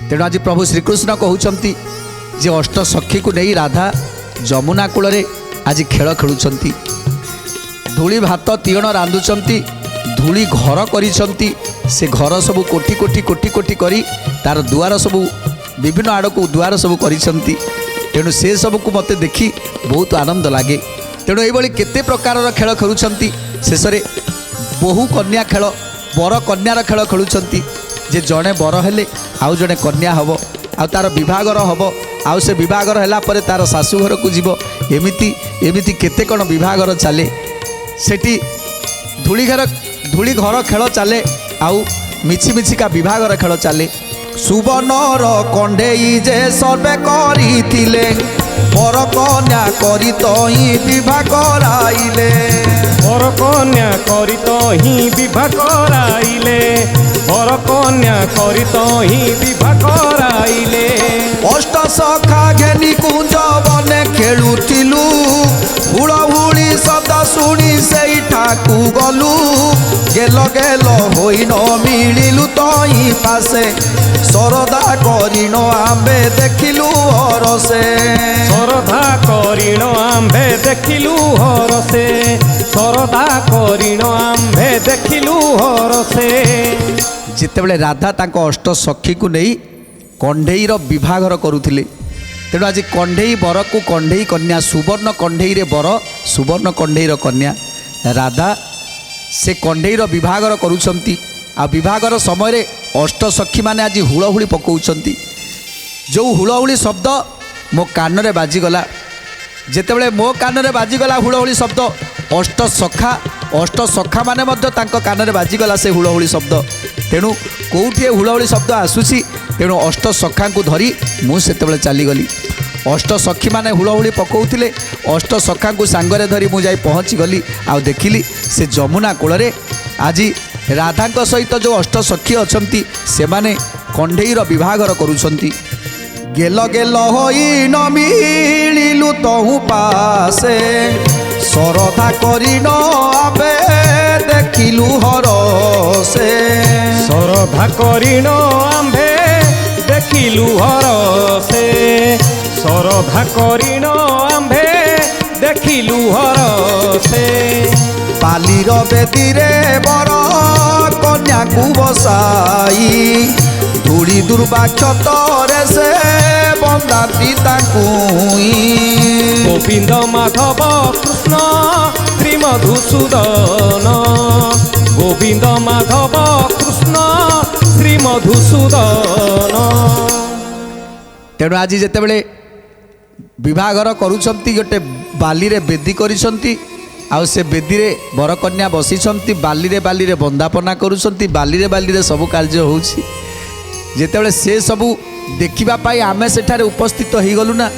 तेणु आज प्रभु श्रीकृष्ण कहते जे अष्ट सखी को नहीं राधा जमुना कूल आज खेल खेलुंट धूली भात तीण रांधुंट धूली घर कर से घर सब कोटी कोटी कोटी कोटी करी तार दुआर सब विभिन्न आड़ को दुआर सब कर तेणु से सब को मत देखी बहुत आनंद लगे। तेणु ये केते प्रकार खेल खेलुंट शेष बहु कन्या खेल बर कन्यार खेल खेलुंट जे जड़े बर हेले आउ जड़े कन्या हम आ तार विभागर हम आउ से विभागर है तार शाशुघर को जीव एमिति एमिति केते कण विभागर चले सेठी धूली घर खेल चले आउ मिछि मिछिका विभागर खेल चले सुवर्णर कंडेई जे सर्वे करिथिले बर कन्या करी तही विवाह कराइले बर कन्या करी तही विवाह कराइले बर कन्या करी तही विवाह कराइले अष्ट सखा घेनी कुंज बने खेलुथिलु हुड़हुड़ी शब्द शुणी से ठाकू गलु गेल गेल होई न मिलिलु तही पासे सरदा करिण आंबे देखिलु हरसे सरदा करिण आंबे देखिलु हरसे सरदा करिण आंबे देखिलु हरसे। जितेबले राधा तांको अष्ट सखी को नहीं कंढेईर विभागर करुथिले तेणु आज कंढेई बर को कंढेई कन्या सुवर्ण कंढेई रे बर सुवर्ण कंढेईर कन्या राधा से कंढेईर विभागर करुछंती आ विभागर समय अष्ट सखी माने आज हुड़हुड़ी पकाउछंती जो हुड़हुड़ी शब्द मो कान रे बाजीगला जेतेबले मो कान रे बाजीगला हुड़हुड़ी शब्द अष्ट सखा माने मध्य तांको कान रे बाजीगला से हुड़हुड़ी शब्द तेणु कौटे हुड़हुड़ी शब्द आसुची तेणु अष्ट सखा को धरी मुझे चलीगली अष्ट सखी माने हुड़हुड़ी पकाउथिले अष्ट सखा को सांगरे धरी मु जाई पहुँची गली आ देखिली से जमुना कूल आज राधा सहित जो अष्ट सखी अछंती से माने कंढेईर विभागर करुछंती गेल गेल होई न मिलिलु तहु पासे सरधा करिन आबे देखिलु हरसे सरधा करिण आंबे देखिलु हरसे सरधा करिण आंबे देखिलु हरसे पालीर बेदीरे बर कन्या को बसाई धूली दुर्वाक्षतरे से बंदाती ताकुई गोविंद माधव कृष्ण श्री मधुसूदन गोविंद माधव कृष्ण श्री मधुसूदन। तेणु आज जितेबले विभागर करुछंती गोटे बाली रे बेदी करिसंती आउ से बेदी रे बर कन्या बसिछंती बाली रे बंदापना करुछंती बाली रे सबु कार्य होउछि जेतेबले से सबु देखिबा पाई आमे सेठारे उपस्थित हो गलु ना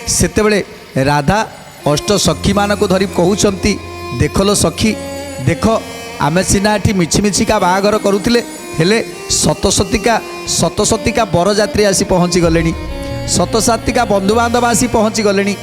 सेतेबले राधा अष्ट सखी मानक धरी कहउछंती देखलो सखी देख आमे सिना एठी मिछि मिछिका बाहागर करुथिले हेले सतसतिका बरजात्री आसी पहुँची गलेनी सतसातिका बंधुबांधव आसी पहुँची गलेनी